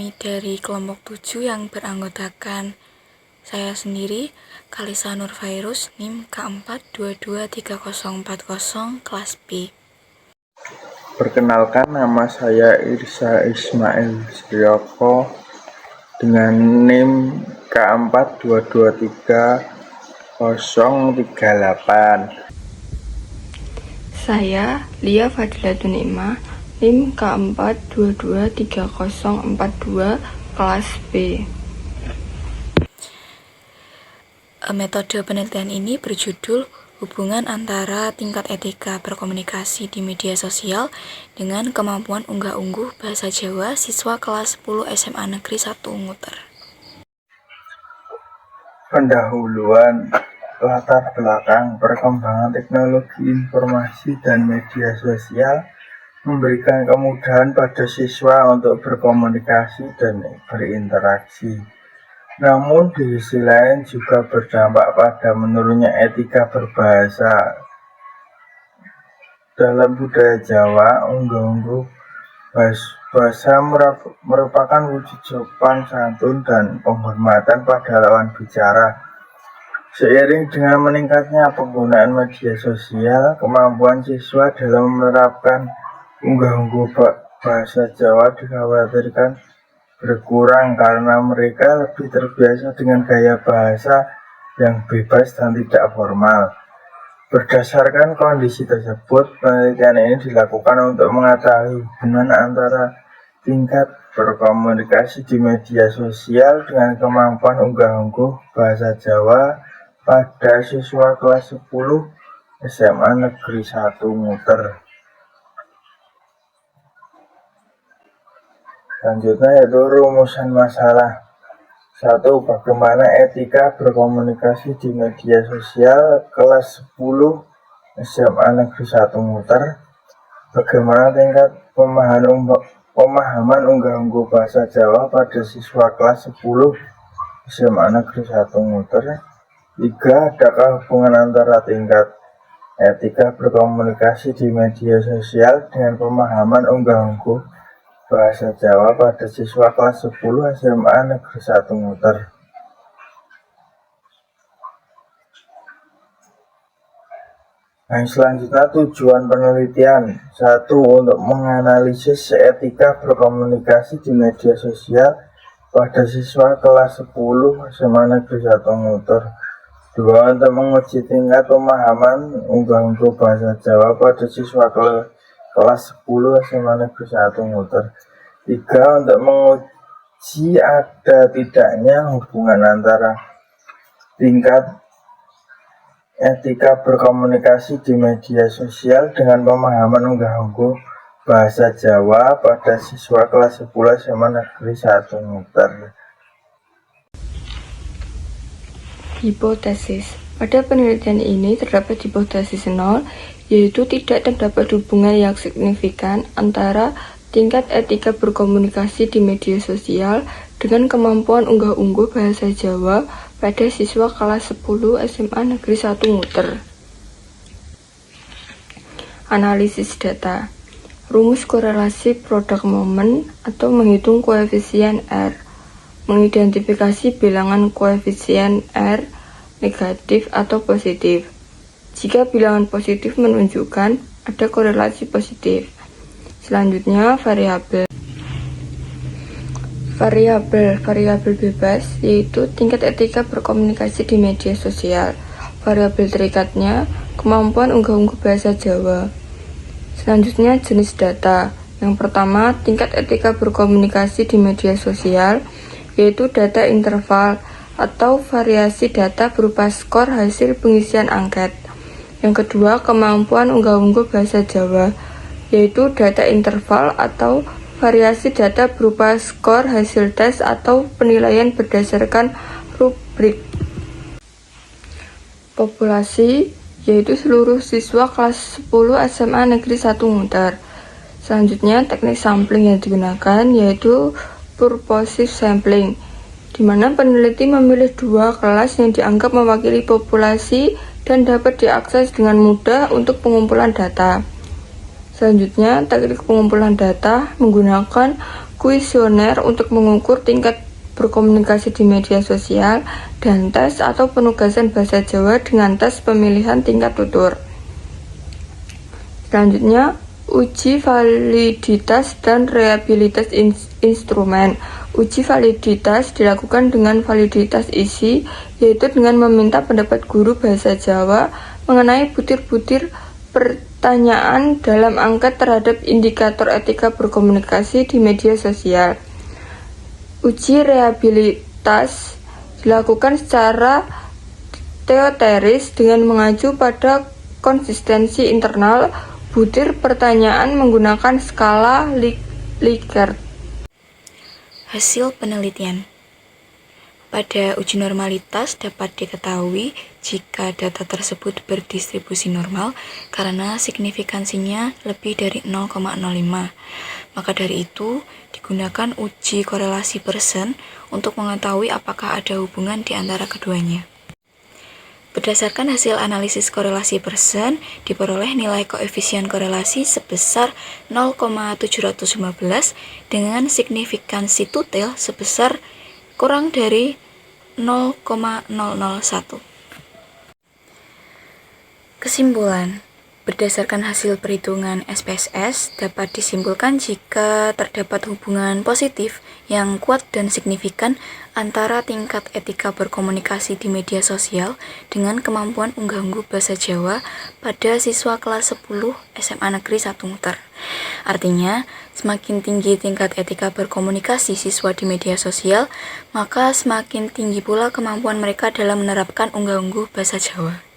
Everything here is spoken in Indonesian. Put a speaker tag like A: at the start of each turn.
A: kami dari kelompok 7 yang beranggotakan saya sendiri, Kalisa Nurfairus, NIM K4223040 kelas B.
B: Perkenalkan, nama saya Irsa Ismail Suryoko dengan NIM K4223038.
C: Saya Lia Fadilatun Ima, NIM K4223042 kelas B.
A: Metode penelitian ini berjudul hubungan antara tingkat etika berkomunikasi di media sosial dengan kemampuan unggah-ungguh bahasa Jawa siswa kelas 10 SMA Negeri 1 Nguter.
B: Pendahuluan latar belakang perkembangan teknologi informasi dan media sosial memberikan kemudahan pada siswa untuk berkomunikasi dan berinteraksi. Namun di sisi lain juga berdampak pada menurunnya etika berbahasa. Dalam budaya Jawa, unggah-ungguh bahasa merupakan wujud sopan santun dan penghormatan pada lawan bicara. Seiring dengan meningkatnya penggunaan media sosial, kemampuan siswa dalam menerapkan unggah-ungguh bahasa Jawa dikhawatirkan berkurang karena mereka lebih terbiasa dengan gaya bahasa yang bebas dan tidak formal. Berdasarkan kondisi tersebut, penelitian ini dilakukan untuk mengetahui hubungan antara tingkat berkomunikasi di media sosial dengan kemampuan unggah-ungguh bahasa Jawa pada siswa kelas 10 SMA Negeri 1 Nguter. Selanjutnya yaitu rumusan masalah. 1. Bagaimana etika berkomunikasi di media sosial kelas 10 SMA Negeri 1 Nguter? Bagaimana tingkat pemahaman unggah-ungguh bahasa Jawa pada siswa kelas 10 SMA Negeri 1 Nguter? 3. Adakah hubungan antara tingkat etika berkomunikasi di media sosial dengan pemahaman unggah-ungguh bahasa Jawa pada siswa kelas 10 SMA Negeri 1 Nguter? Nah, selanjutnya tujuan penelitian. 1. Untuk menganalisis etika berkomunikasi di media sosial pada siswa kelas 10 SMA Negeri 1 Nguter. 2. Untuk menguji tingkat pemahaman unggah-ungguh bahasa Jawa pada siswa kelas 10 SMA Negeri 1 Nguter. 3. Untuk menguji ada tidaknya hubungan antara tingkat etika berkomunikasi di media sosial dengan pemahaman unggah-ungguh bahasa Jawa pada siswa kelas 10 SMA Negeri 1 Nguter.
C: Hipotesis. Pada penelitian ini terdapat hipotesis 0, yaitu tidak terdapat hubungan yang signifikan antara tingkat etika berkomunikasi di media sosial dengan kemampuan unggah-ungguh bahasa Jawa pada siswa kelas 10 SMA Negeri 1 Nguter. Analisis data. Rumus korelasi produk momen atau menghitung koefisien R. Mengidentifikasi bilangan koefisien R negatif atau positif. Jika bilangan positif menunjukkan ada korelasi positif. Selanjutnya variabel. Variabel bebas yaitu tingkat etika berkomunikasi di media sosial. Variabel terikatnya kemampuan unggah-ungguh bahasa Jawa. Selanjutnya jenis data. Yang pertama, tingkat etika berkomunikasi di media sosial, yaitu data interval atau variasi data berupa skor hasil pengisian angket. Yang kedua, kemampuan unggah-ungguh bahasa Jawa, yaitu data interval atau variasi data berupa skor hasil tes atau penilaian berdasarkan rubrik. Populasi, yaitu seluruh siswa kelas 10 SMA Negeri 1 Nguter. Selanjutnya, teknik sampling yang digunakan yaitu purposive sampling, di mana peneliti memilih dua kelas yang dianggap mewakili populasi dan dapat diakses dengan mudah untuk pengumpulan data. Selanjutnya, teknik pengumpulan data menggunakan kuesioner untuk mengukur tingkat berkomunikasi di media sosial, dan tes atau penugasan bahasa Jawa dengan tes pemilihan tingkat tutur. Selanjutnya, uji validitas dan reliabilitas instrumen. Uji validitas dilakukan dengan validitas isi, yaitu dengan meminta pendapat guru bahasa Jawa mengenai butir-butir pertanyaan dalam angket terhadap indikator etika berkomunikasi di media sosial. Uji reliabilitas dilakukan secara teoretis dengan mengacu pada konsistensi internal butir pertanyaan menggunakan skala Likert.
A: Hasil penelitian. Pada uji normalitas dapat diketahui jika data tersebut berdistribusi normal karena signifikansinya lebih dari 0,05. Maka dari itu, digunakan uji korelasi Pearson untuk mengetahui apakah ada hubungan di antara keduanya. Berdasarkan hasil analisis korelasi Pearson, diperoleh nilai koefisien korelasi sebesar 0,715 dengan signifikansi tutel sebesar kurang dari 0,001. Kesimpulan. Berdasarkan hasil perhitungan SPSS, dapat disimpulkan jika terdapat hubungan positif yang kuat dan signifikan antara tingkat etika berkomunikasi di media sosial dengan kemampuan unggah-ungguh bahasa Jawa pada siswa kelas 10 SMA Negeri 1 Muter. Artinya, semakin tinggi tingkat etika berkomunikasi siswa di media sosial, maka semakin tinggi pula kemampuan mereka dalam menerapkan unggah-ungguh bahasa Jawa.